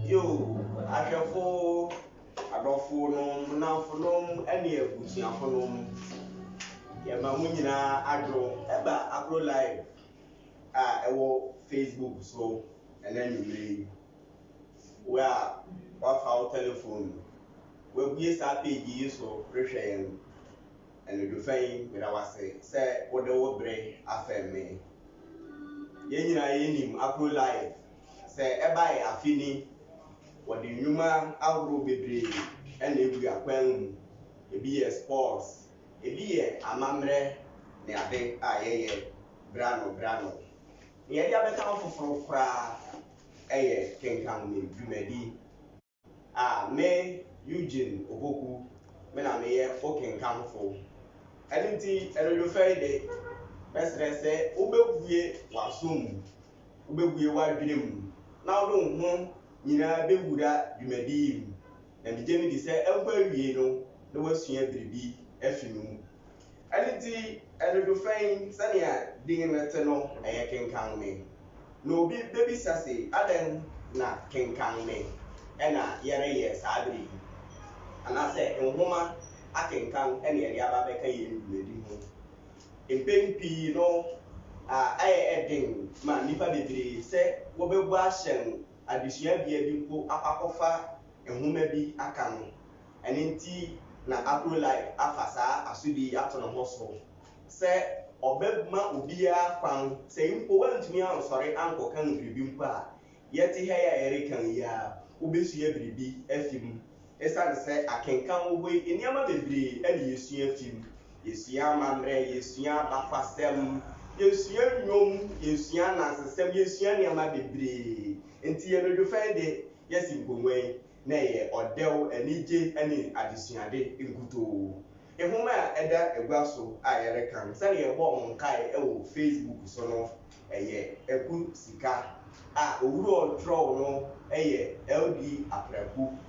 Yo, ahwefo adofo no namfo no ene abusuafo no ye ma mu nyina adwo eba AKRO live ewo Facebook so ena nyumre wa fa telephone we bue sa page yi so rehwe yen ene do fain me da wase se wo de wo bre afeme ye nyina ye nim AKRO live se eba e afini wodi Nhoma awro bebre ena ebu akwan ebi ye sports ebi ye amamre ne ade ayeye brano ye dia beta foforo kra eye Kenkan me dwumadi me Eugene oboku me na me ye Ɔkenkanfo edinti erodo feide mesrese obebue wasom obebue wadwirem na odo ho nyina bewura dwumadi na megemi di se enkwa wie no na wasua biribi afinu edinti erodo fein sania dingenete no eye Kenkan me no bi baby sase aden na Kenkan me ena yere ye sadri anase Nhoma akenkan ena yere aba be kan ye dwumadi ho empempi no edin ma nipa bebre se wo bebu ahyen adesua bia bi mpo apakofa Nhoma bi aka no enenti na AKRO live afasa asudi atono ho so se obebma obia kwan se mpo wantumi ansori ankokan biribi mpo a yeti he ya ere kan ya obesua biribi afim esa se akenkan wo hoi eniama bebre ene yesua afim yesua amamre yesua bafasem yesua nnwom yesua nansesem yesua niama bebre enti ye no do fende yesim gomwen na ye odew anije ani adesuade nkuto Nhoma eda egwa so ayere kan sane ye bo monkai ewo Facebook so no eye eku Sika Owura draw no eye LD apreku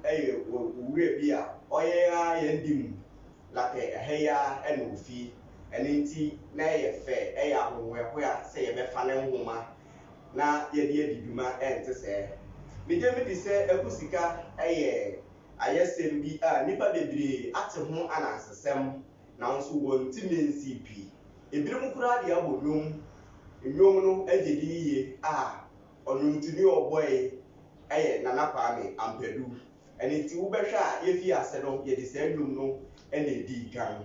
eye Owura bi oye ye ndim lake eheya ene ofi enenti na ye fe eye ahonwe hoya se ye befa ne Nhoma na ye de adiduma ente se megemi di se eku Sika eye ayesem bi nipa bebre ate ho anansesem na nso won timensi pi ebirim kura de abodwom nnwom no agedi yiye onwuntini oboy eye nana kwame ampadu eniti wo behwa yefi ase no ye de se nnwom no ene edi kan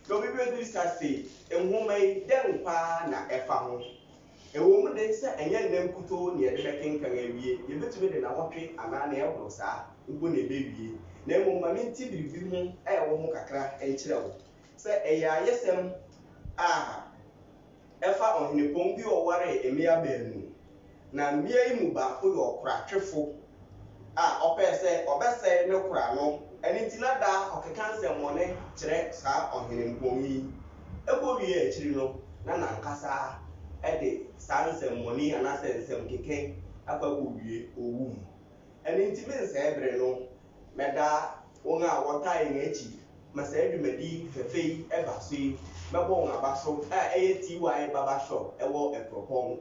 no bibiri sase Nhoma den pa na efa ho ewo mu de se enye nnamkuto ne ye de Kenkan awie ye betumi de na wotwe ana na ehoro saa ngbo na ebewie na emoma minti biribi ho wo ho kakra enkirewo se eya yesem efa ohine pombi oware emia banu na mmia imu ba ko yo kra twefo opese obese ne kra no eni tina da Ɔkenkanse mone kire sa ohine pombi ebo wie akiri no na nankasa ede sansem moni anase nsem keke akwago wie owum eni ntime nse ebre no meda wonga wotai ngechi masa edwumadi fefei eba so yi mebo wonga baso eye TY baba shop ewo ekropon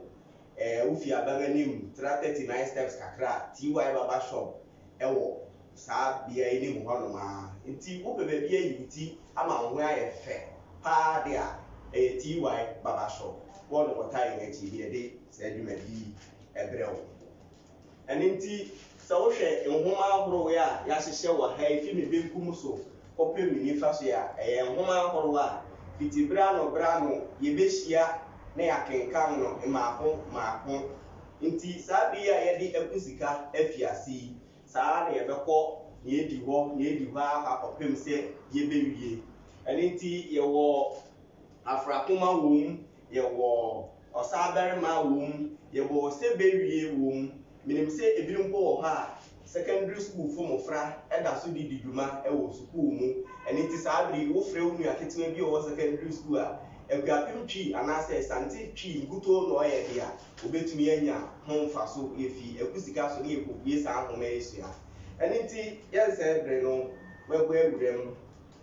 ufi abanganim 39 steps kakra TY baba shop ewo sa bia ni mu hono ma nti wo bebe bia yiti ama ho aye fe pa dia TY baba shop won wotai ngechi bia de sa edwumadi ebrewo eninti so hwe Nhoma ahoro ya hyehye wo ha ifi me benkum so kopem nifa so ya Nhoma ahoro a fiti brano ye behia na ya Kenkan no maako nti sa bi ya ye de eku Sika afiasi sa na ye beko na ye di ho akopem se ye bewie eninti ye wo afrakoma wom ye wo osaberma wom ye wo se bewie wom minim se ebirim ko ha secondary school fo mofra eda so di diduma ewo school mu eniti saadri wo frɛ wo nua ketewa bi o secondary school eguapem twi anase santi twi nguto no ye dia obetumi anya ho mfa so yefi eku Sika so ne ekobue sa ahoma esua eniti yense ebre no wegbo ewurem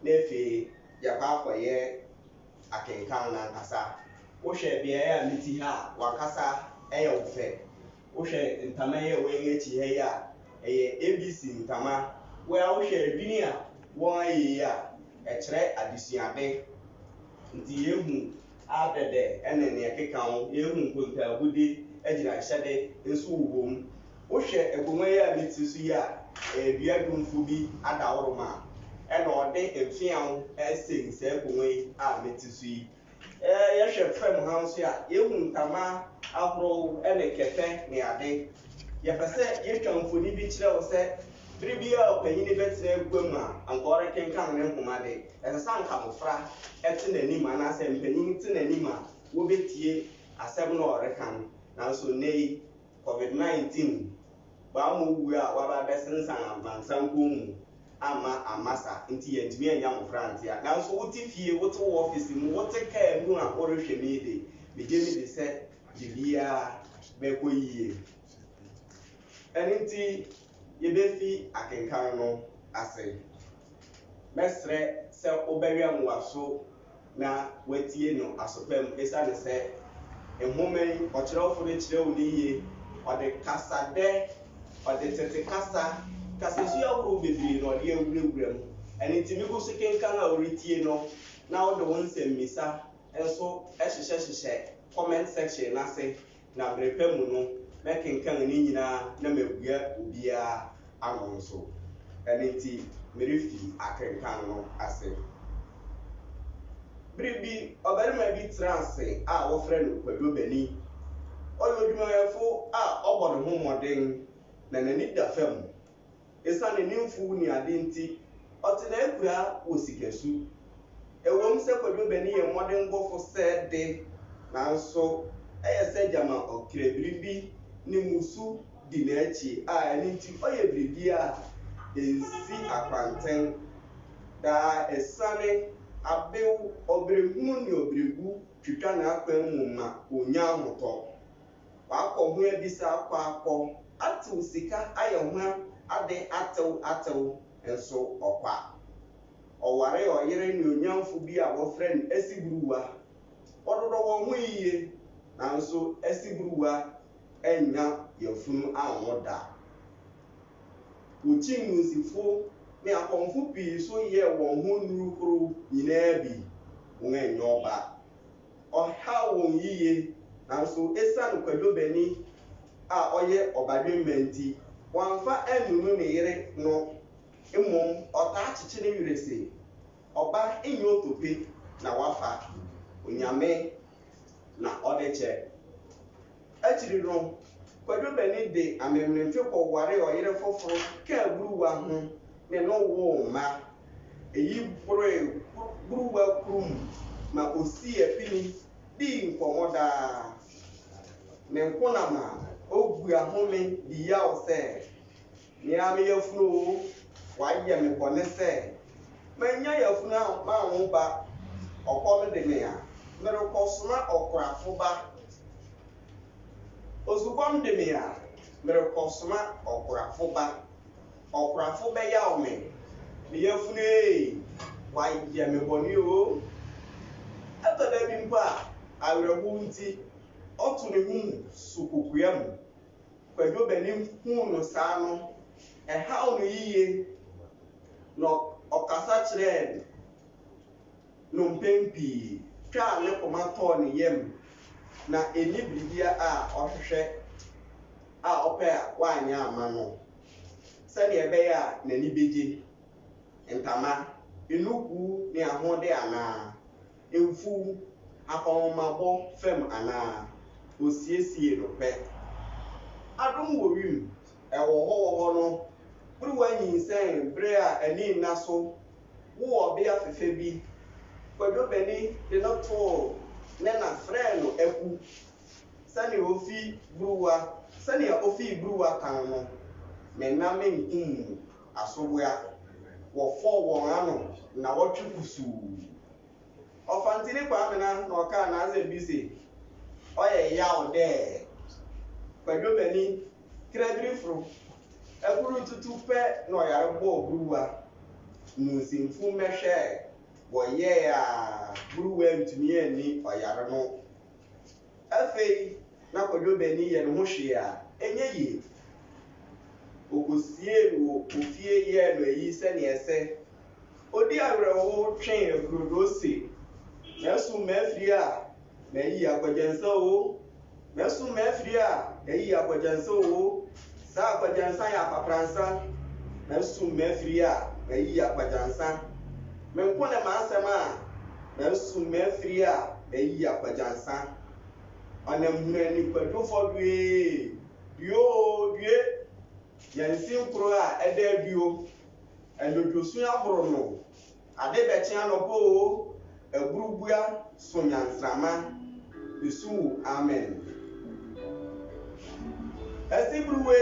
na efe yakwa akoye Akenkan na nkasa wo hwe bia ya miti ha wakasa eye wo fe wohwɛ ntama yɛ wɔn akyi ha yi a ɛyɛ ABC ntama wo a wohwɛ adwini a wɔn ayɛ yi a ɛkyerɛ adesuade nti yehu adɛdɛ ɛna nea ɛkeka ho yehu nkontaabude agyina hyɛde nso wɔ mu wohwɛ akonnwa yi a ne ti so yi a dua dumfo bi ada woroma ɛna ɔde mfeaw ɛsɛn sɛ akonnwa yi a ne ti so yi yɛhwɛ fam ha nso a yehu ntama ahorow ɛna kɛtɛ ne ade yɛpɛ sɛ yɛtwa mfoni bi kyerɛ wo sɛ bere bi a ɔpanyini bɛtena gua mu a anka ɔrekenkan ne nhoma de ɛsɛ sɛ anka mmɔfra ɛte n'anim anaasɛ mpanyin te n'anim a wɔbɛtie asɛm no ɔreka no nanso nnɛ yi COVID-19 baa mo wu a waba bɛsensan amansan kɔn mu ama amasa nti yɛntumi anya mmɔfra nte a nanso wote fie wote wɔ ɔfisi mu wote kaa mu a wɔrehwɛ mi de megye mi de sɛ biribiara bɛkɔ yie ɛno nti yɛbɛfi akenkan no ase mɛsrɛ sɛ wobɛwɛ mmoaso na watie no asopɛm ɛsiane sɛ nhoma yi ɔkyerɛwfo no kyerɛ wo ne yie ɔde kasadɛ ɔde tete kasasu ahorow bebree na ɔde awurawura mu ɛno nti megu so kenkan a wɔretie no na wode wo nsɛmmisa nso ɛhyehyɛ comment section n'ase na berepɛ mu no mɛkenkan ne nyinaa na mabua obiara ano nso ɛno nti merefi akenkan no ase bere bi ɔbarima bi tena ase a wɔfrɛ no kwadwobani ɔyɛ odwumayɛfo a ɔbɔ ne ho mmɔden na n'ani da fam ɛsiane ne mfuw ne ade nti ɔte na akura wɔ sikasu ɛwɔm sɛ kwadwobani yɛ mmɔdenbɔfo sɛ de nanso ɛyɛ sɛ gyama ɔkra biribi ne musu di n'akyi a ɛno nti ɔyɛ biribi a ɛnsi akwanten daa ɛsane abew ɔbrɛhunu ne ɔbrɛgu twitwa n'akwan mu ma onya ahotɔ wakɔ ho abisa akɔ atew sika ayɛ ho ade atew nso ɔkwa ɔware ɔyere ne onyamfo bi a wɔfrɛ no asiburuwa ɔdodɔ wɔn ho yie nanso asiburuwa ɛnya yɛfunu anwo da wokyi nnusifo ne akɔmfo pii so yɛ wɔn ho nnuruhoro nyinaa bi wɔn ɛnyɛ ɔba ɔha wɔn yie nanso ɛsiane kwadwobani a ɔyɛ ɔbadwemma nti wɔamfa anunu ne yere no mmom ɔtaa kyekye ne werɛ se ɔba ɛnyɛ otope na wafa onyame na ɔde kyɛ akyiri no kwadwobani de amemnemfe kɔware ɔyere foforo kaa buruwa ho ne no wo mma eyi buruwa kurum ma osi apini di nkɔmɔ daa ne nkonam a ogu ahome di yaw sɛ nea meyafunu wayɛ me bɔne sɛ manya yafunu a mawo ba ɔkɔm de me a merekɔsoma ɔkorafo ba osubɔm de me a merekɔsoma ɔkorafo ba ɔkorafo bɛyaw me meyafunu wayɛ me bɔne o ɛtɔda bi mpo a awerɛhow nti ɔto ne hu sukukua mu kwadwobani hu no saa no ɛhaw no yie na ɔkasa kyerɛɛ no mpɛn pii twaa ne kɔma tɔɔ ne yam na ɛni biribia a ɔhwehwɛ a ɔpɛ a wanyɛ ama no sɛdeɛ ɛbɛyɛ a n'ani bɛgye ntama enuku ne ahode anaa mfuw akɔmabɔ fam anaa osiesie no pɛ adom wɔ wim ɛwɔ hɔ no buruwa nyinsɛn bere a ani nna so wo ɔbea fefe bi kwadwobani de no too ne na frɛ no aku sɛnea ofi buruwa kan no ne nam nkum asoboa wɔfɔ wɔn ano na wɔtwe kusuu ɔfantini kwamena na ɔka na asɛ bi se ɔyɛ yaw dɛ kwadwobani krabiriforo ɛkuru tutu pɛ na ɔyare bɔɔ buruwa nusimfu mɛhwɛ wɔyɛ a buruwa ntumi ani ɔyare no afei na kwadwobani yɛ ne ho hwee a enye yi okosie wo ofie ye no yi se ne ese odi awerɛho twen akurodosi nasu mafiri a na yi akwajansa o nasu mafiri a na yi akwajansa o sa akwajansa ya papransa nasu mafiri a na yi akwajansa menko ne mansɛm a nasu mafiri a na yi akwajansa anamhuna ni kwadofo due yansi nkro a ɛda duo ɛnodwosu ahoro no ade bɛkye anopo aburubua so nyansrama bisu amen asibruwe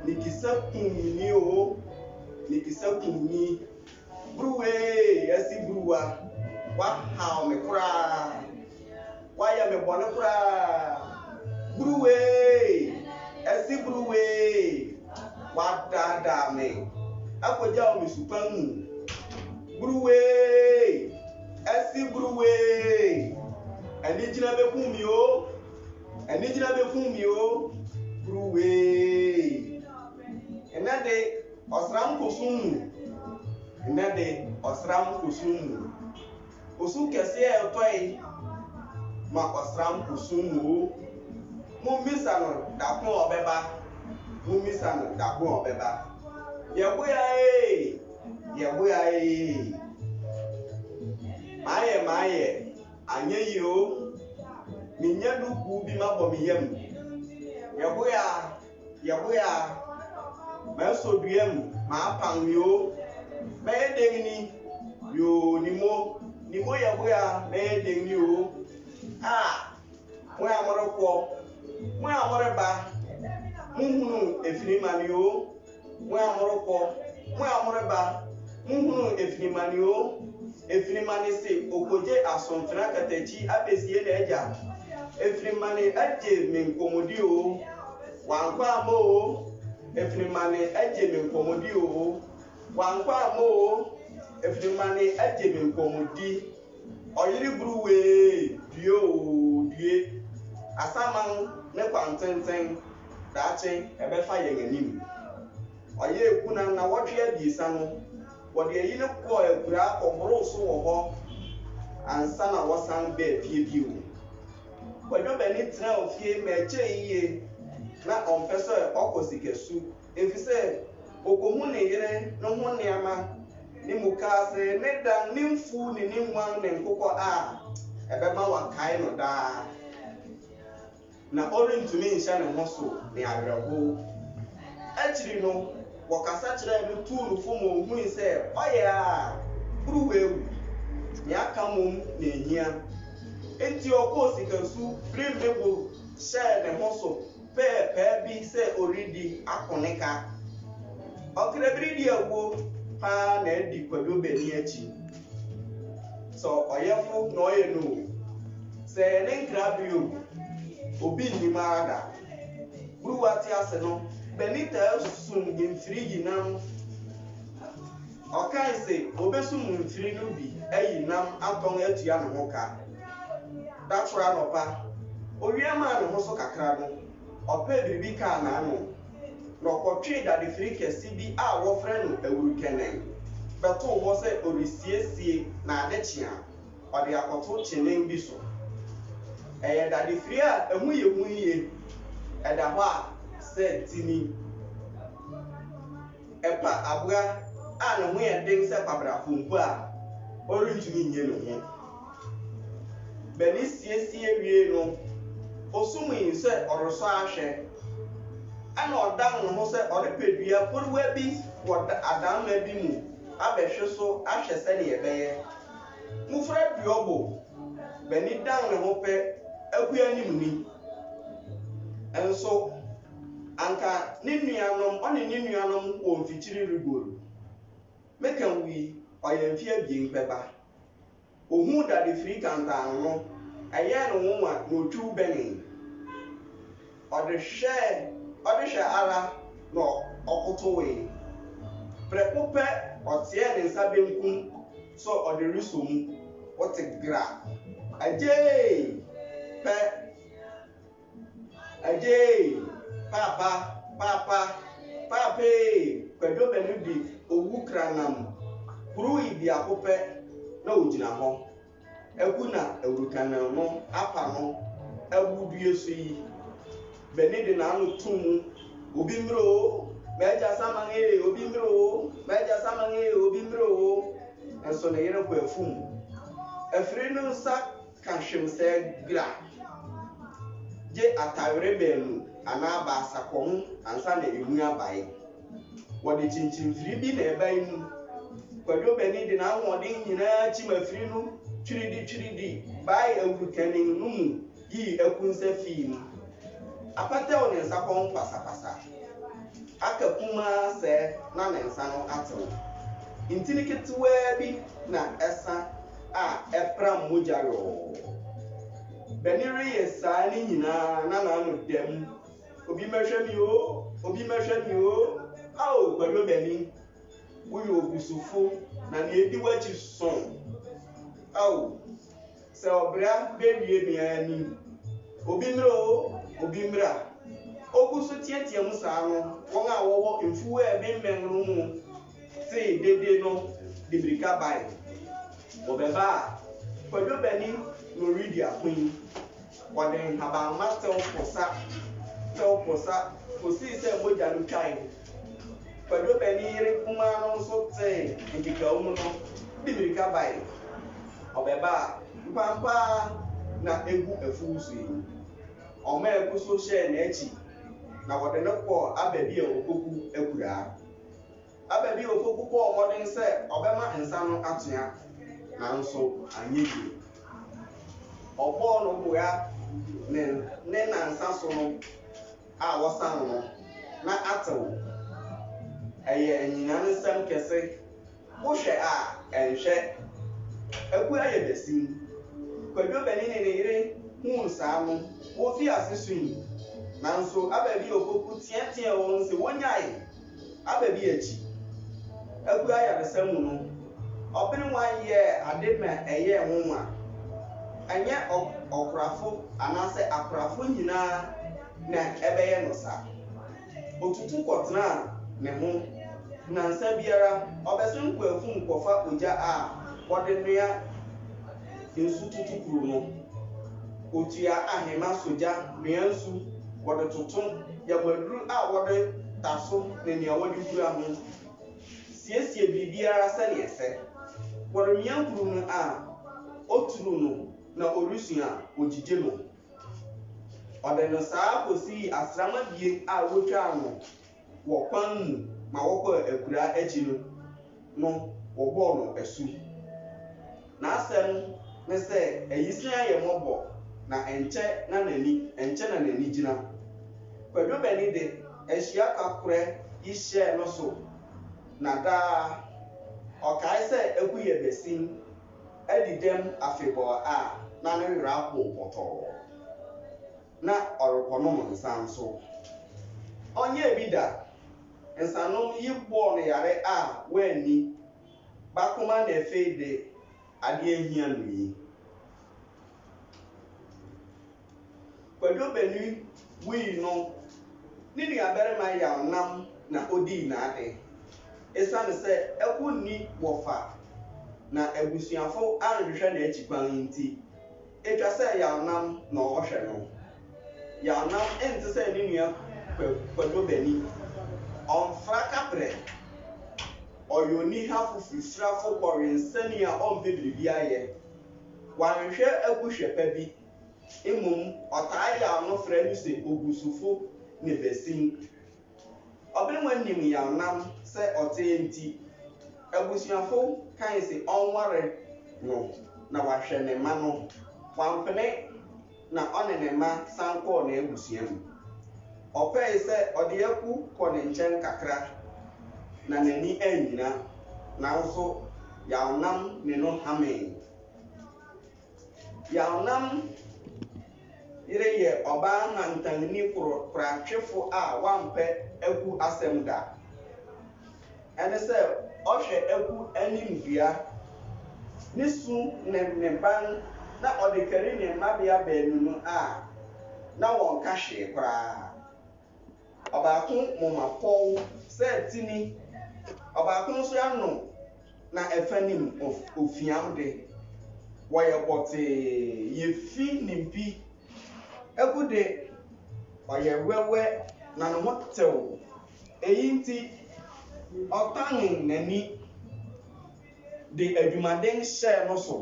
nikisa kunni o nikisa kunni bruwe asibruwa wa haw me kura wa ya me bone kura bruwe asibruwe wa dada me akwaja o misupan bruwe asibruwe anijina be fumi o bruwe enade osram kosumu osu kese etoi ma osram kosumu mu misano da ko obeba yeboya maye anye yo minya duku bi mabɔ miyam yeboya ma so duam ma pan yo ma edengni yo nimo yeboya ma edengni o mo amoreba muhunu efirimani o mo amoreba muhunu efirimani o efirimani se okoje asonfra katachi abesie na eja efirimani aje menkomodi o wankwa mo efirimani aje menkomodi o wankwa mo efirimani aje menkomodi oyiri bruwe due asaman ne kwantenten dache ebefa yeganim oye ekuna na wotwe abisa no wode yi ne ko ekura obro so wo ho ansa na wosan be fie bio wadwo bani tra ofie meche yiye na onpeso okosikesu efise okohu ne yire no ho neama ni mukase ne dan ni mfu ni nwan ne nkokɔ a ebema wakai no da na orintumi nsha ne ho so ne awerɛho akiri no wakasa kyerɛ no tuuru fomo hu sɛ ɔyɛ a buruwewu ne aka mom na ehia enti ɔkɔ sikasu brimebo hyɛ ne ho so pɛɛpɛɛ bi sɛ oridi akoneka ɔkrabiri di awo paa na edi kwado bani akyi so ɔyɛfo na ɔyɛ no sɛ ne nkrabio obi nimada buruwati ase no benita sun mfiri yinam okan se obesum mfiri no bi ayinam aton atua ne hoka datura no pa owiama ne ho so kakra no opa biribi ka na ano no kotwe da de firi kesi bi a wo frɛ no awuru kenen beto wo se orisiesie na adechia ode akoto chenen bi so da de firi a ehu ye ɛda hɔ a sɛ tini ɛpa aboa a ne ho yɛ den sɛ pabrafo mpo a ɔrentumi nye ne ho bɛni siesie wie no osum yi sɛ ɔresɔ ahwɛ ɛna ɔdan ne ho sɛ ɔrepɛdua poruwa bi wɔ adanma bi mu abɛhwɛ so ahwɛ sɛ ne yɛbɛyɛ mufra duobo bɛni dan ne ho pɛ akua nim ni enso anka ne nuanom wɔ mfikyiri rigoro mekan wi ɔyɛ mfie abien pɛba ohun dade firi kantan no ɛyɛ no ho a no twu bɛn ɔde hwɛ ara no ɔkoto we prɛko pɛ ɔteɛ ne nsa benkum so ɔde riso mu ɔte gra agye pɛ agye papa kwadwo benu di owu kranam kuru ibi akopɛ na ogyina hɔ eku na ewurukanam no apa no ewu due so yi beni de na anu tum obi mro meja samange obi mro meja samange obi mro enso ne yere ko afum afiri no nsa kanhwem sɛ gra je atawere benu ana ba sakom ansa na emu abae wode chinchinfiri bi na ebai mu kwadwo beni de na ahode nyina chimafiri no twiridi bai ewurukanin no mu yi ekunsa fi mu apate o ne nsa kon pasapasa aka kuma sɛ na ne nsa no atew intini ketewa bi na ɛsa a ɛpra mogya yo beni reyɛ saa ne nyinaa na no dem obi mehwɛ mi o ao kwadwo beni woyɛ obusufo na ne edi wachi son ao sɛ ɔbra bewie miani obi mra ogusu tietia mu saa no wɔn a wɔwɔ mfuwa ɛbɛmmɛn no mu se dede no debrika bai wɔbɛba kwadwo beni no redi akwan wɔde nhabamma tew posa fosi sɛ mogya no twan kwadwo beni yere kuma no nso te nkekawo mu no debrika bai wɔbɛba mpampa na egu afu so yi ɔma egu so hyɛ n'akyi na wɔde ne kɔ ababi a okoku akura ababi okoku kɔ ɔmɔden sɛ ɔbɛma nsa no atoa nanso anyɛ yie ɔbɔɔ no boa ne nansa so no a wɔsan no na atew ɛyɛ anyina ne nsɛm kɛse wohwɛ a ɛnhwɛ aku ayɛ besim kwadwo beni ne yere hu saa no wofi ase so yi nanso ababi okoku tietia wɔn se wonyae ababi akyi aku ayɛ besam no ɔbene wan yɛ ade ma ɛyɛ nwonwa ɛnyɛ ɔkorafo anase akorafo nyinaa na ɛbɛyɛ no sa otutu kɔtena ne ho nansa biara ɔbɛsen kɔ afum kɔfa ogya a wɔde nua nsu tutu kuru no otua ahema sogya nua nsu wɔde toto yabaduru a wɔde taso ne nea wɔde kura ho siesie biribiara sɛnea ɛsɛ wɔde mia kuru no a oturu no na orusua ogyigye no ɔde no saa kosi asrama bie a wotwa no wɔ kwan mu ma wɔkɔ akura akyi no wɔbɔɔ no asu na asɛm ne sɛ ayisia yɛ mɔbɔ na ɛnkyɛ na n'ani gyina kwadwo beni de ahyia kakorɛ yi hyɛ no so na daa ɔkae sɛ aku yɛ besim adi dɛm afebɔɔ a na ne werɛ apo pɔtɔɔ na ɔrekɔnom nsa nso ɔnyɛ bi da nsanom yi bɔɔ no yare a wɔanni bakoma na afei de adeɛ hia no yi kwadwo beni wii no ne nuabarima yawnam na odii n'ade esiane sɛ ɛko nni wɔfa na abusuafo anhwehwɛ n'akyi kwan nti etwa sɛ yawnam na ɔhwɛ no yawnam ɛnte sɛ ne nua kwadwo beni ɔmfra kaprɛ ɔyɛ onihafo firifirafo kɔre nsani a ɔmpɛ biribi ayɛ wanhwɛ aguhwɛ pa bi mmom ɔtaa yaw no frɛ no sɛ obusufo ne besim ɔbene wanim yawnam sɛ ɔtee nti abusuafo kan sɛ ɔnware no na wahwɛ ne ma no wampene na ɔne ne ma san kɔɔ n'abusua mu ɔpɛe sɛ ɔde aku kɔ ne nkyɛn kakra na n'ani anyina nanso yawnam ne no hamee yawnam yere yɛ ɔbaa hantanni koratwefo a wampɛ aku asɛm da ɛne sɛ ɔhwɛ aku anim dua ne su ne ban na ɔde kari ne mmabea baanu no a na wɔn ka hwee koraa Ọbaako mama Paul sɛ tini ọbaako nso ano na efanim ofiam de wɔyɛ bɔtee yefi nimpi ekude ɔyɛ wɛwɛ na ne ho tew eyi nti ɔtan n'ani de adwumaden hyɛ no so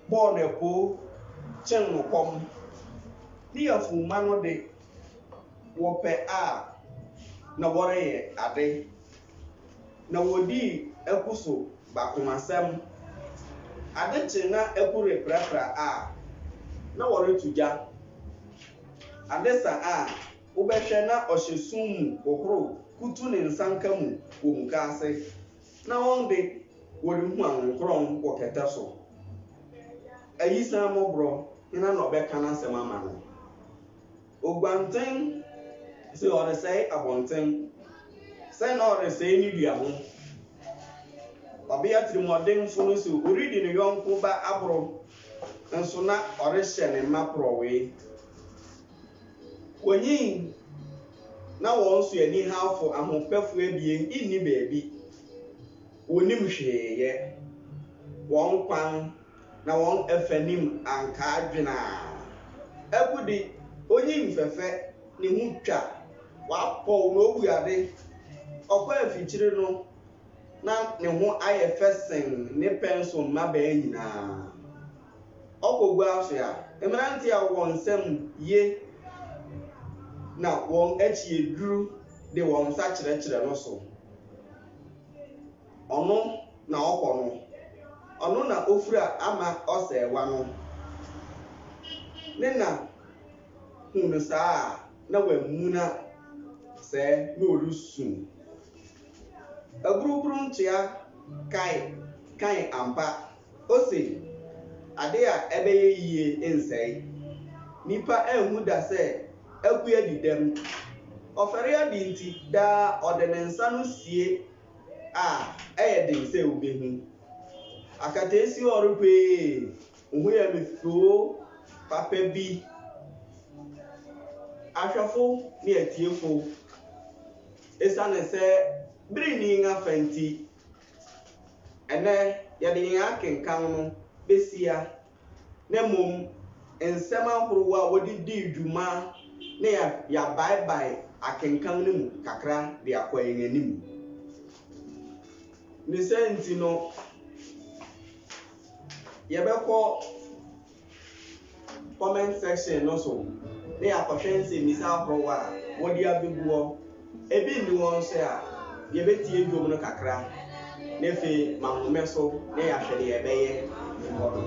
bɔɔl na ɛpo kyɛn no kɔm ne yɛfuma no de wɔpɛ a na wɔreyɛ ade na wɔdi ɛko so bakomasɛm ade kye na ɛko reprapra a na wɔretu gya ade sa a wobɛhwɛ na ɔhyɛ sum mu wɔhoro kutu ne nsanka mu wɔ muka ase na wɔn de wɔrehu ahonkron wɔ kɛtɛ so ayi san mɔborɔ ina na ɔbɛka n'asɛm ama no ogbanten sɛ ɔresɛe abɔnten sɛ na ɔresɛe ne dua ho ɔbea tirimɔdenfo no so oridi ne yɔnko ba aboro nso na ɔrehyɛ ne mma porɔwee wɔnyin na wɔn so ani hafo ahopɛfo abien inni baabi wɔnim hweeyɛ wɔn kwan na wɔn afanim anka adwena abudi onyin fɛfɛ ne ho twa wapɔ na owu ade ɔkɔ afikyire no na ne ho ayɛ fɛsen ne penso mma baa nyinaa ɔkɔgu aso a mmerante a wɔn nsam ye na wɔn akyi eduru de wɔn nsa kyerɛkyerɛ no so ɔno na ɔkɔ no ɔno na ofura ama ɔsɛɛwa no ne na hunu saa na wamu na sɛ na ɔresu aburuburu ntua kan ampa ose ade a ɛbɛyɛ yie nsɛe nipa ɛnhu da sɛ akua didam ɔfɛre adi nti daa ɔde ne nsa no sie a ɛyɛ den sɛ obehu akataesi ɔrepee ohu yɛ mefoo papa bi ahwɛfo ne atiefo esane sɛ bere ni ngafa nti ɛnɛ yɛde yɛn akenkan no besia na mmom nsɛm ahorow a wɔde di dwuma ne ya bye akenkan no mu kakra de akɔ yɛn anim ne sɛ nti no yɛbɛkɔ comment section no so ne yɛakɔhwɛ nsɛmmisa ahorow a wɔde abɛguɔ ebi nni wɔn nso a yɛbɛtie dwom no kakra na afei mahomɛ so ne yɛahwɛ deɛ yɛbɛyɛ nkɔdo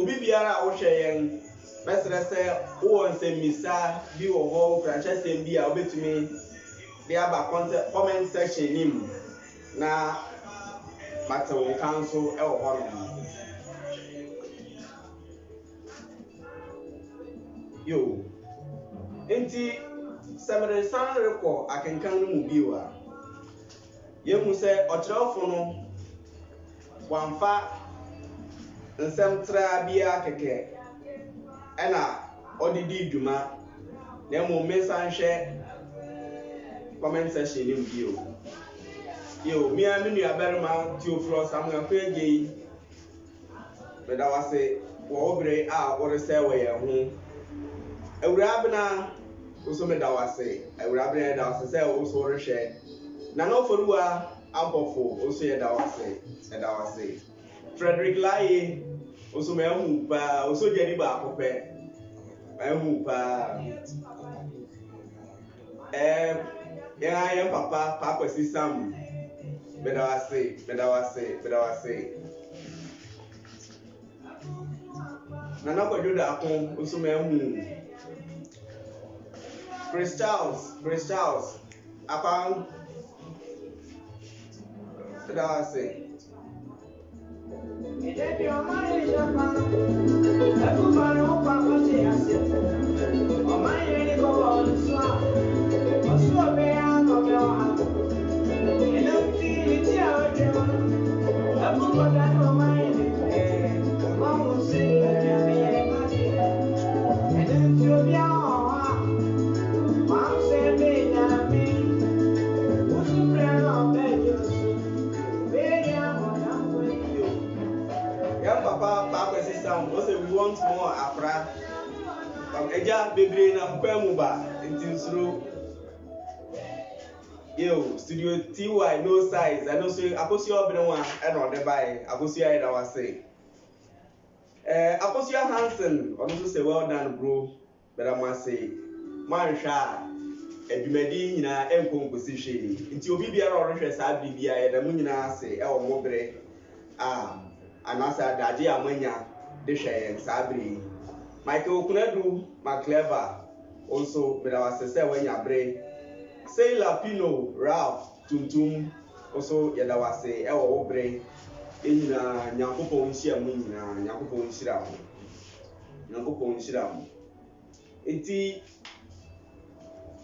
obi biara a wohwɛ yɛn bɛsrɛ sɛ wowɔ nsɛmmisa bi wɔ hɔ frankyɛsɛm bi a wobɛtumi de aba comment section nim na mate wo nka nso wɔ hɔ no nti sɛ mede san rekɔ akenkan no mu bio a yɛhu sɛ ɔkyerɛwfo no wamfa nsɛm traa biara kɛkɛ ɛna ɔde di dwuma na mo mensan share comment section in bio. Yo, me and me aberma Theophilus Samuel Kwegi. But I was say, "Wobre what say we ho." Owura bena also me da was say, Owura bena da was say also rehye. Na no forua abofo also ye da was say. Frederick Laye also me hu pa also jeni ba akopɛ. Me hu pa. Yeah, papa si Sam. But I say. Nana kwa joda akon also me hu. Prince Charles. Upon but I say. Papa system, we want more Afra. Eja bebre na mpemu ba ntinsuru. Yo, studio TY no size. I know so akosi obere one e no de buy. Akosi ayi da wase. Akosi Hansen, also say well done bro. But I must say, man sha edumadi nyina enkonkosi hwe. Nti obi biara orehwe saa bibia ye da mu nyina ase e wo mobere. Anasa daji amanya de hwe sabri Michael Kunadu Maclever also but our sister when ya bre Sailor Pino Ralph Tuntum also ya da wase e wo bre enyina nyankopon nhia mu nyina nyankopon nhira mu enti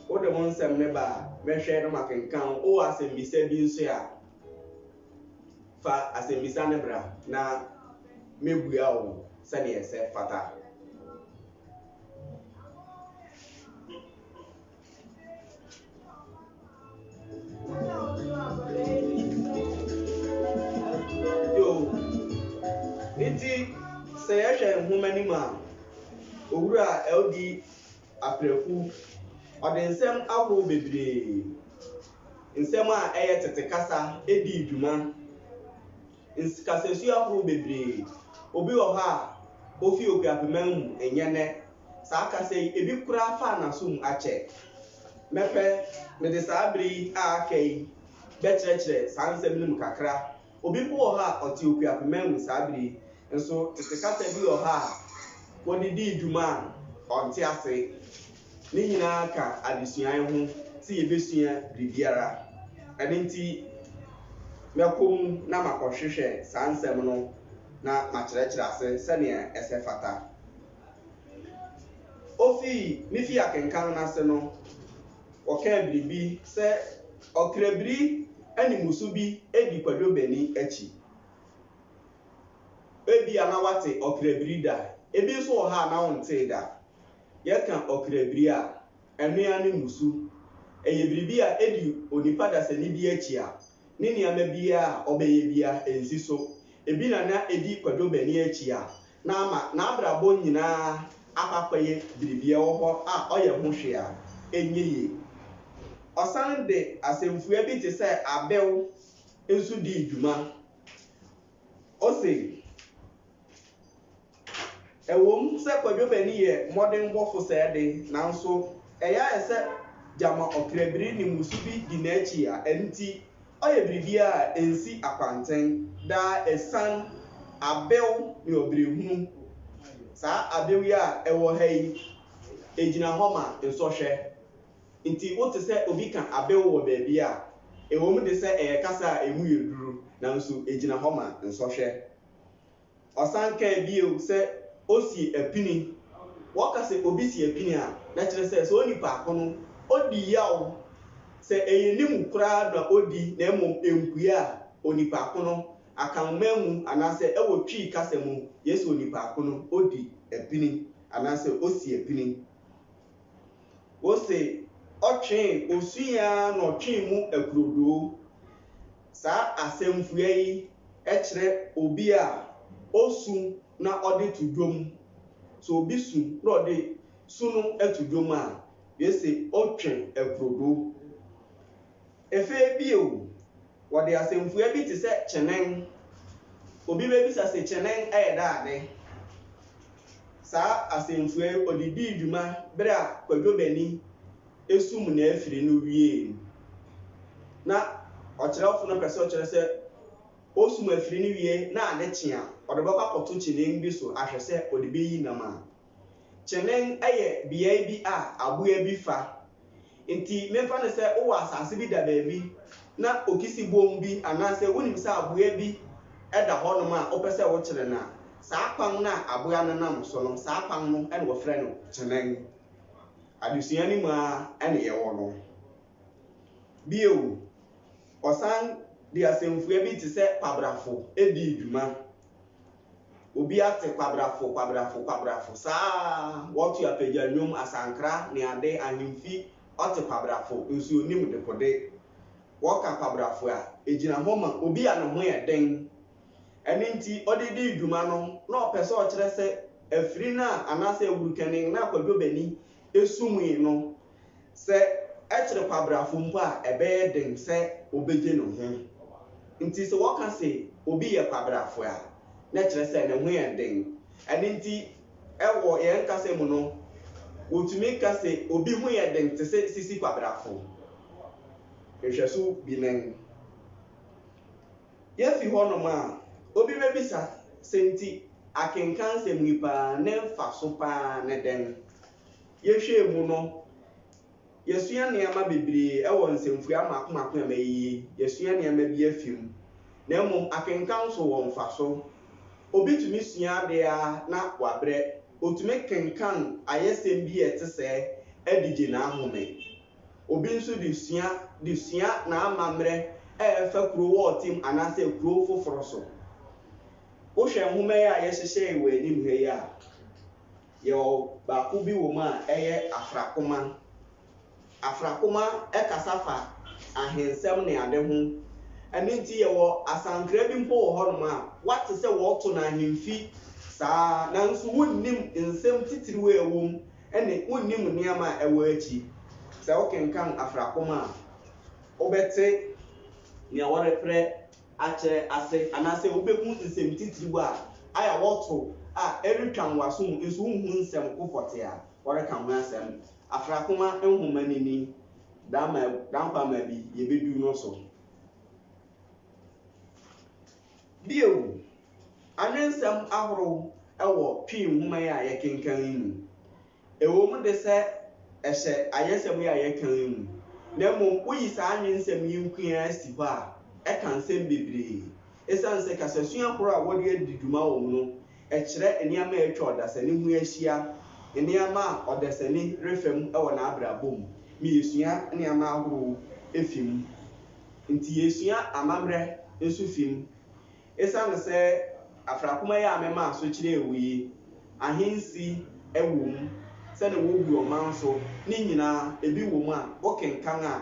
o de mon sem ne ba me hwe no makenkan o asembisa bi nso ya fa asembisa ne bra na mebua o sani ese fata yo nti se ya hwe nhoma ni ma Owura LD aprefu odensem ahoro bebre nsem a eye tete kasa edi dwuma nkasesu ahoro bebre obi wo ha ofi okuapemam enyene saa kasa ebi kura fa na sum ache mepe me de sabri akai bekyerɛkyerɛ saa nsɛm nim kakra obi po wo ha ɔte okuapemam sabri nso tete kasa bi wo ha wodi di dwuma ɔnte ase ne nyina ka adesuan ho si yebesua bibiara ɛnenti mekom na makɔhwehwɛ saa nsɛm no na makyerɛkyerɛ ase sɛnea ɛsɛ fata ofi mifi akenkan na ase no ɔka biribi sɛ ɔkrabiri animusu bi edi kwadwo bani akyi ebi anawate ɔkrabiri da ebi nso wɔ ha na wonte da yɛka ɔkrabiri a ɛnoa ne musu ɛyɛ biribi a edi onipa da sɛ ne bi akyi a ne nneɛma bi a ɔbɛyɛ bia ensi so ebi na edi kwadwo bani akyi a na ama na abrabɔ nyinaa akakɔyɛ biribi ɛwɔ hɔ a ɔyɛ ho hwe a enyiye ɔsan de asɛmfua bi te sɛ abɛw nso di dwuma ɔse ɛwom sɛ kwadwo bani yɛ modern bɔfo sɛ de nanso ɛyɛ sɛ jama ɔkrabiri ne musu bi di n'akyi a enti ɔyɛ biribi a ensi akwanten da esan abɛw ne obirehunu saa abɛw yi a ɛwɔ ha yi egyina hɔ ma nsɔhwɛ nti wote sɛ obi ka abɛw wɔ baabi a ɛwom de sɛ ɛyɛ kasa a emu yɛ duru nanso egyina hɔ ma nsɔhwɛ ɔsan ka bio sɛ osi apini wɔka sɛ obi si apini a na kyerɛ sɛ onipa akono odi yaw sɛ ɛyɛ nimu koraa na odi na emom empue a onipa akono akanmamu anase ɛwɔ twi kasa mu yesu onipa akono odi apini anase osi apini say ɔtwe osuya na ɔtwe mu akurodo saa asɛmfua yi ɛkyerɛ obi a osu na ɔde to dwom so obi su na ɔde su no ato dwom a yɛsɛ ɔtwe akurodo efe bi o wɔde asɛmfua bi te sɛ kyenen obi bɛbisa sɛ kyenen ɛyɛ daade saa asɛmfua yi ɔde di dwuma bere a kwadwobani esum na afiri no wie na ɔkyerɛwfo no pɛ sɛ ɔkyerɛ sɛ osum afiri no wie na ade kyea ɔde bɛkɔ akɔto kyenen bi so ahwɛ sɛ ɔde bɛyi nam a kyenen ɛyɛ bea bi a aboa bi fa nti memfa ne sɛ wowɔ asase bi da baabi na okisi bom bi anaasɛ wonim sɛ aboa bi ɛda hɔnom a wopɛ sɛ wokyerɛ no a saa kwan na aboa no nam so no saa kwan no ɛne wɔfrɛ no kyenen adesua no mu a ɛne yɛwɔ no bio ɔsan de asɛmfua bi te sɛ kwabrafo edi dwuma obi ate kwabrafo saa wɔto apagya nnwom asankra ne ade ahemfi ɔte kwabrafo nso onim de kode wɔka kwabrafo a egyina hɔ ma obi a ne ho yɛ den ɛne nti ɔde di dwuma no na ɔpɛ sɛ ɔkyerɛ sɛ afiri na anaasɛ awurukɛne na kwadwobani esumui no sɛ ɛkyerɛ kwabrafo mpo a ɛbɛyɛ den sɛ obegye ne ho nti sɛ wɔka sɛ obi yɛ kwabrafo a na kyerɛ sɛ ne ho yɛ den ɛne nti ɛwɔ yɛn kasa mu no wotumi ka sɛ obi ho yɛ den te sɛ sisi kwabrafo ehwɛso bi nan yɛfi hɔ nom a obi bɛbisa sɛ nti akenkan sɛm nipa ne mfa so paa ne den yɛhwɛ mu no yɛsua nneɛma bebree ɛwɔ nsɛmfua mako a mayi yɛsua nneɛma bi afim na mmom akenkan so wɔ mfa so obi tumi sua ade a na wabrɛ otumi kenkan ayɛsɛm bi ɛte sɛ adigye n'ahome obi nso de sua na amammerɛ ɛɛfa kuro wɔ ɔtem anaasɛ kuro foforɔ so wohwɛ nhoma yi a yɛhyehyɛ wɔ anim ha yi a yɛwɔ baako bi wɔ mu a ɛyɛ afrakoma ɛkasa fa ahensɛm ne ade ho ɛne nti yɛwɔ asankra bi mpo wɔ hɔnom a wate sɛ wɔto na ahemfi saa nanso wonnim nsɛm titiriw a ɛwɔ mu ɛne wonnim nneɛma a ɛwɔ akyi sɛ wokenkan afrakoma a wobɛte nea wɔreprɛ akyerɛ ase anaasɛ wobɛhu nsɛm titiriw a ayɛ wɔto a ɛretwa nwaso mu nso wohu nsɛm kopɔte a wɔreka ho asɛm afrakoma nhoma nini dampama bi yɛbɛdu no so bio anwensɛm ahorow ɛwɔ twi nhoma yi a yɛkenkan yi mu ɛwɔ mu de sɛ ɛhyɛ ayɛsɛm yi a yɛkan yi mu na mmom woyi saa anwensɛm yi nkoa si hɔ a ɛka nsɛm bebree ɛsiane sɛ kasasua koro a wɔde adi dwuma wɔ mu no ɛkyerɛ nneɛma a ɛtwa ɔdasani ho ahyia nneɛma a ɔdasani refam ɛwɔ n'abrabɔ mu yɛsua nneɛma ahorow efim nti yɛsua amammerɛ nso fim ɛsiane sɛ afrakoma yi a mɛma so kyerɛ ewu yi ahensi ɛwɔ mu sɛde wɔgu ɔman so ne nyinaa ebi wɔ mu a wɔkenkan a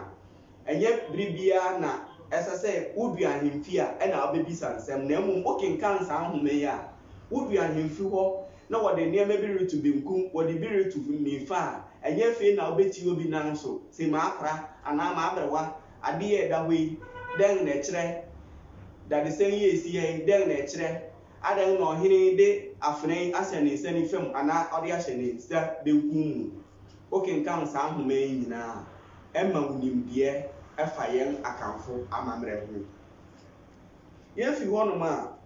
ɛnyɛ biribiara na ɛsɛ sɛ wodu ahemfi a ɛna wobɛbisa nsɛm na mmom wɔkenkan saa nhoma yi a wodu ahemfi hɔ na wɔde nneɛma bi reto benkum wɔde bi reto nifa a ɛnyɛ fei na wobɛti obi nan so sɛ maakora anaa maabrewa adeɛ ɛda hɔ yi dɛn na ɛkyerɛ dadesɛn yi esi yɛ dɛn na ɛkyerɛ adan na ɔhene de afene ahyɛ ne nsa nifam anaa ɔde ahyɛ ne nsa benkum mu wɔkenkan saa nhoma yi nyinaa ɛma wonimdeɛ ɛfa yɛn akanfo amammerɛ ho yɛfi hɔnom a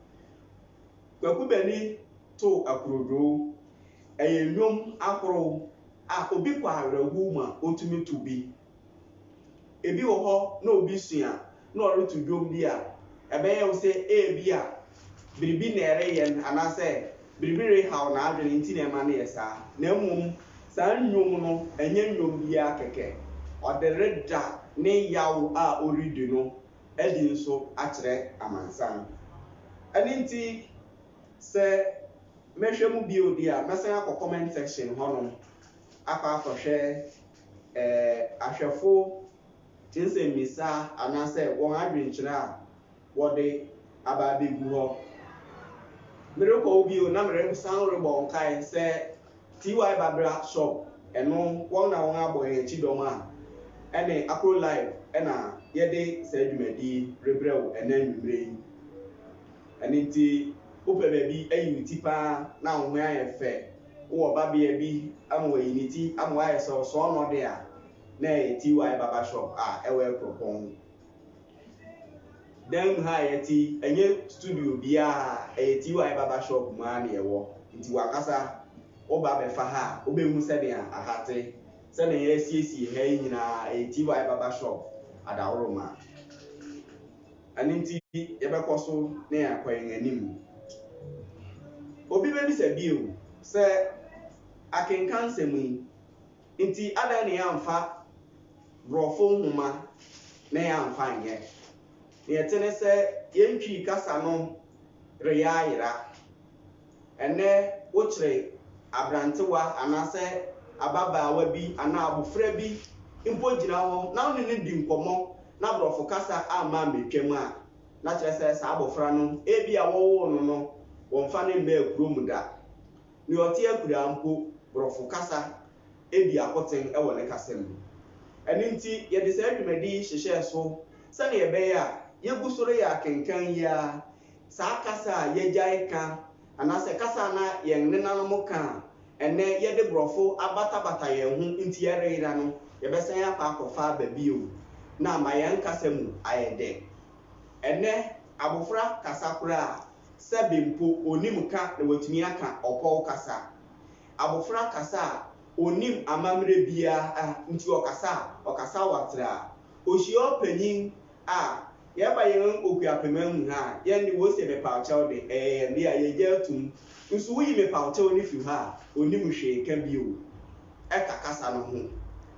kwakubani to akurodo ɛyɛ nnwom ahorow a obi kɔ awerɛhow mu a otumi to bi ebi wɔ hɔ na obi sua na ɔreto dwom bi a ɛbɛyɛ wo sɛ ebi a biribi na ɛreyɛ anaasɛ biribi rehaw na adwene nti na ɛma no yɛ saa na mmom saa nnwom no ɛnyɛ nnwom biara kɛkɛ ɔde reda ne yaw a ɔredi no ɛde nso akyerɛ amansan ɛne nti sɛ mɛhwɛ mu bio di a mɛsan akɔ comment section hɔnom akɔ akɔhwɛ ahwɛfo tinse misa anase wɔn adwenkyerɛ a wɔde aba abɛgu hɔ merekɔ bi o na meresan rebɔ nkae sɛ TY Babra shop ɛno wɔn na wɔn abɔ yɛn akyi dɔm a ɛne AKRO live ɛna yɛde saa dwumadi rebrɛw ɛna nwummerɛ yi ɛne nti wopɛ baabi ayi ne ti paa na wo ho ayɛ fɛ wowɔ babea bi ama wayi ne ti ama wayɛ sɛ ɔsɔɔ no de a na ɛyɛ TY Babra shop a ɛwɔ Akropɔn dan ha yɛti ɛnyɛ studio biara ɛyɛ TY Babra shop mu a na yɛwɔ nti wakasa oba bɛfa ha obɛhu sɛdeɛ ahate sɛdeɛ yɛasiesie ha yi nyinaa ɛyɛ TY Babra shop adaworoma ɛne nti yɛbɛkɔ so na yɛakɔ yɛn anim obi bɛbisa bio sɛ akenkan nsɛm yi nti adan ne yɛamfa borɔfo nhoma na yɛamfa nyɛ na yɛte ne sɛ yɛntwi kasa no reyɛ ayera ɛnɛ wokyerɛ abrantewa anasɛ ababaawa bi anaa abofra bi mpo gyina hɔ na wone ne di nkɔmmɔ na borɔfo kasa ama metwam a na kyerɛ sɛ saa abofra no ebi a wɔwɔ no no wɔmfa ne mba kurom da ne ɔte akura mpo borɔfo kasa ebi akoten ɛwɔ ne kasa mu ɛne nti yɛde saa dwumadi hyehyɛ so sɛnea yɛbɛyɛ a yɛgu so reyɛ akenkan yi a saa kasa a yɛgyae ka anasɛ kasa na yɛn nenanom ka ɛnɛ yɛde borɔfo abatabata yɛn ho nti yɛreyera no yɛbɛsan akɔ akɔfa baabio na ama yɛn kasa mu ayɛ dɛ ɛnɛ abofra kasa koraa sɛbe mpo onim ka na watumi aka ɔpɔw kasa abofra kasa a onim amammerɛ biara nti ɔkasa watra ohyia ɔpanyin a yɛba yɛn okuapema mu ha yɛn de wose mepawkyɛw de ɛyɛ a yɛgya atum nso woyi mepawkyɛw ne fi ha onim hwee ka bio ɛka kasa no ho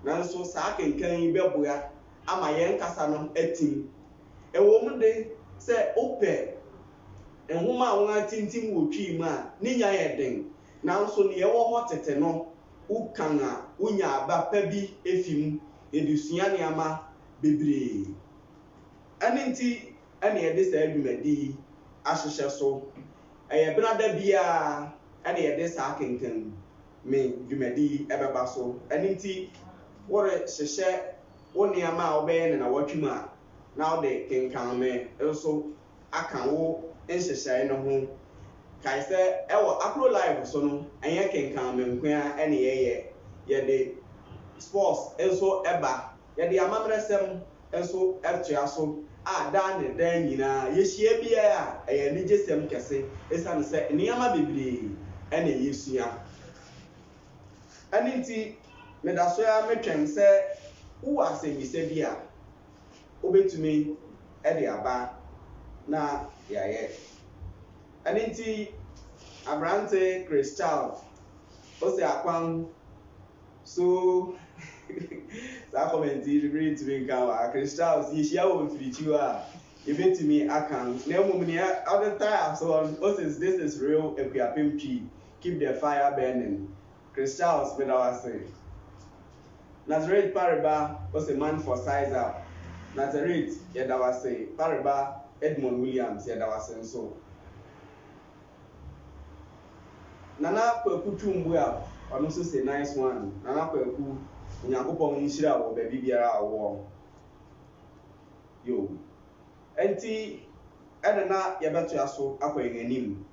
nanso saa kenkan yi bɛboa ama yɛn kasa no atim ɛwɔ mu de sɛ opɛ nhoma a wɔn atintim wɔ twi mu a ne nya yɛ den nanso ne yɛwɔ hɔ tete no wokan a wonya aba pa bi efim edusua nneɛma bebree ɛne nti ɛne yɛde saa dwumadi ahyehyɛ so ɛyɛ benada biara ɛne yɛde saa kenkan me dwumadi ɛbɛba so ɛne nti wɔrehyehyɛ wo nneɛma a wobɛyɛ ne na wɔtwem a na wode kenkan me nso aka wo nhyehyɛe no ho kae sɛ ɛwɔ AKRO live so no ɛnyɛ kenkan me nkoa ɛne yɛde sports nso ɛba yɛde amammerɛsɛm nso ɛtoa so a dan ne dan nyinaa yɛhyia biara a ɛyɛ nigyesɛm kɛse ɛsiane sɛ nneɛma bebree ɛna yɛsua ɛne nti meda so ya metwɛn sɛ wowɔ asɛmmisa bi a wobɛtumi ɛde aba na yɛayɛ ɛne nti abrante Chris Charles ɔsɛ akwan so saa kɔmɛnti ribiri tumi nka wa Chris Charles yɛhyia wɔ mfirikyi hɔ a yɛbɛtumi aka na mmom nea ɔde tire so on ɔsɛ this is real akuapem twi keep the fire burning Chris Charles meda wase Nazareth Pariba ɔsɛ man for size up Nazareth yɛda wase Pariba Edmond Williams yɛda wase nso Nana Kwaku Tumbu a ɔno nso say nice one Nana Kwaku Onyankopɔn nhyira wɔ baabi biara a wɔwɔ yo enti ɛna na yɛbɛtoa so akɔ yɛn anim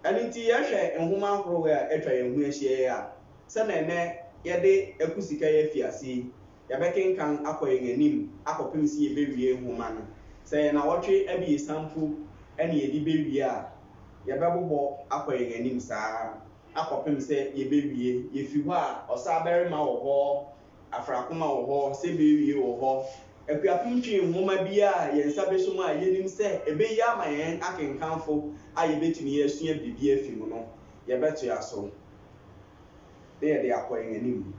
ɛne nti yɛhwɛ nhoma ahorow a atwa yɛn ho ahyia a sɛnɛ nɛ yɛde akusika yɛ afiase yɛbɛkenkan akɔ yɛn anim akɔpem si yɛbɛwie nhoma no sɛ yɛn awɔtwe abi sampo ɛne yɛde bɛwie a yɛbɛbobɔ akɔ yɛn anim saa akɔpem sɛ yɛbɛwie yɛfi hɔ a ɔsabarima wɔ hɔ afrakoma wɔ hɔ sɛ bɛwie wɔ hɔ akuapem twi nhoma bi a yɛn nsa bɛso mu a yɛnim sɛ ɛbɛyi ama yɛn akenkanfo a yɛbɛtumi yɛasua biribi afi mu no yɛbɛtoa so na yɛde akɔ yɛn anim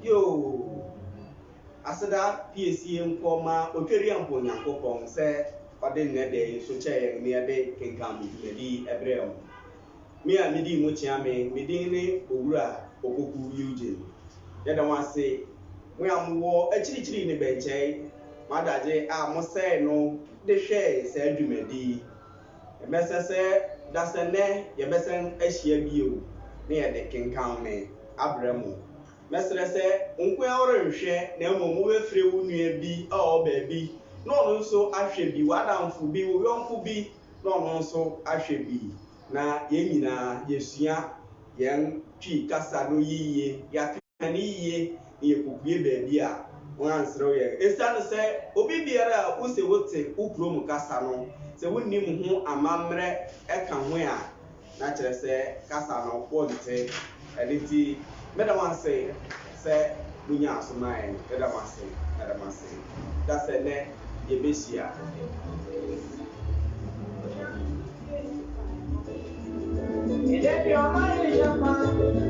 yo aseda PSM koma otweri ampo Nyankopon se ode ne de so che me de Kenkan me Ebrem me a medi mu chia me medi ne Owura okoku Eugene yeda wase we amwo achirichiri ne benche madaje a mo se no de hwe se adwumadi emesese dasene yebesen ahia bio ne yede Kenkan ne Abremu mesrese nkwa ore nhwe na emomu wefre wu nua bi a o ba bi no nso ahwe bi wadamfo bi wo yonko bi no nso ahwe bi na yenyina yesua yen twi kasa no yiye yakani yiye ne yekubie ba bi a wansro ye esane se obi biara use wote ukrom kasa no se wonnim ho amamre eka ho a na kire se kasa no kwonte editi Madam say Munya Sumain, Madam say, that's a net, Yebesia. If your mind is your man.